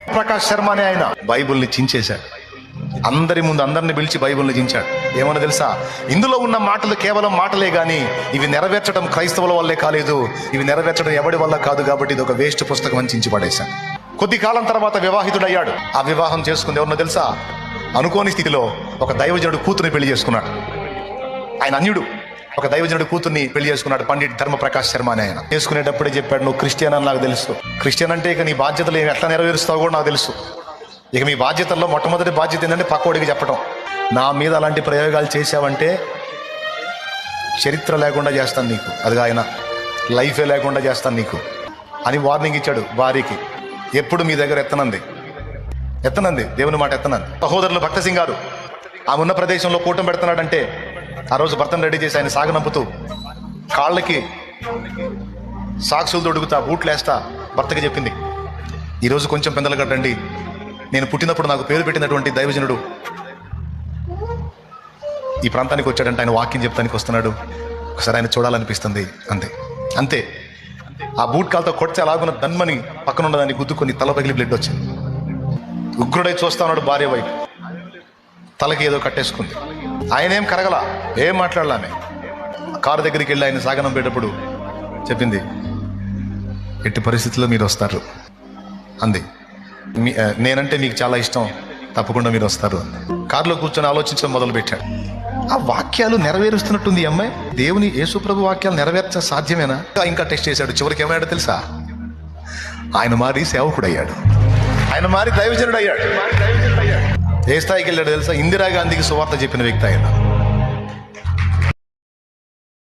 ప్రకాష్ శర్మ అనే ఆయన బైబిల్ని చించేశాడు. అందరి ముందు అందరిని పిలిచి బైబిల్ని చించాడు. ఏమన్నా తెలుసా? ఇందులో ఉన్న మాటలు కేవలం మాటలే గాని ఇవి నెరవేర్చడం క్రైస్తవుల వల్లే కాలేదు, ఇవి నెరవేర్చడం ఎవడి వల్ల కాదు, కాబట్టి ఇది ఒక వేస్ట్ పుస్తకం అని చించి పడేశాడు. కొద్ది కాలం తర్వాత వివాహితుడయ్యాడు. ఆ వివాహం చేసుకుంది ఎవరన్నా తెలుసా? అనుకోని స్థితిలో ఒక దైవజనుడు కూతుర్ని పెళ్లి చేసుకున్నాడు. ఆయన అన్యుడు. ఒక దైవజనుడు కూతుర్ని పెళ్లి చేసుకున్నాడు, పండిట్ ధర్మ ప్రకాష్ శర్మ అని ఆయన. చేసుకునేటప్పుడే చెప్పాడు, నువ్వు క్రిస్టియన్ అని నాకు తెలుసు. క్రిస్టియన్ అంటే ఇక నీ బాధ్యతలు ఎట్లా నెరవేరుస్తావు కూడా నాకు తెలుసు. ఇక మీ బాధ్యతల్లో మొట్టమొదటి బాధ్యత ఏంటంటే పక్కోడికి చెప్పడం. నా మీద అలాంటి ప్రయోగాలు చేశావంటే చరిత్ర లేకుండా చేస్తాను నీకు, అది ఆయన లైఫే లేకుండా చేస్తాను నీకు అని వార్నింగ్ ఇచ్చాడు భార్యకి. ఎప్పుడు మీ దగ్గర ఎత్తనంది దేవుని మాట ఎత్తనంది. సహోదరులు భక్త సింగ్ గారు ఆమె ఉన్న ప్రదేశంలో కూటం పెడుతున్నాడంటే ఆ రోజు భర్తను రెడీ చేసి ఆయన సాగనంపుతూ కాళ్ళకి సాక్సులు తొడుగుతా బూట్లు వేస్తా భర్తకి చెప్పింది, ఈరోజు కొంచెం పెందలు కట్టండి, నేను పుట్టినప్పుడు నాకు పేరు పెట్టినటువంటి దైవజనుడు ఈ ప్రాంతానికి వచ్చాడంటే ఆయన వాక్యం చెప్తానికి వస్తున్నాడు, ఒకసారి ఆయన చూడాలనిపిస్తుంది. అంతే ఆ బూట్ కాలతో కొడితే అలాగున్న దన్మని పక్కన ఉన్నదాన్ని గుద్దుకొని తల పగిలి బ్లడ్ వచ్చింది. ఉగ్రుడై చూస్తా ఉన్నాడు భార్య వైపు. తలకి ఏదో కట్టేసుకుంది. ఆయన ఏం కరగల, ఏం మాట్లాడలామే. కారు దగ్గరికి వెళ్ళి ఆయన సాగనంపేటప్పుడు చెప్పింది, ఎట్టి పరిస్థితుల్లో మీరు వస్తారు అంది. నేనంటే మీకు చాలా ఇష్టం, తప్పకుండా మీరు వస్తారు అంది. కారులో కూర్చొని ఆలోచించడం మొదలుపెట్టాడు. ఆ వాక్యాలు నెరవేరుస్తున్నట్టుంది ఈ అమ్మాయి. దేవుని యేసుప్రభు వాక్యాలు నెరవేర్చ సాధ్యమేనా? ఇంకా టెస్ట్ చేశాడు. చివరికి ఏమయ్యాడో తెలుసా? ఆయన మారి సేవకుడు అయ్యాడు, ఆయన మారి దైవజనుడు అయ్యాడు. ఏ స్థాయికి వెళ్ళాడు తెలుసా? ఇందిరాగాంధీకి సువార్త చెప్పిన వ్యక్తి ఆయన.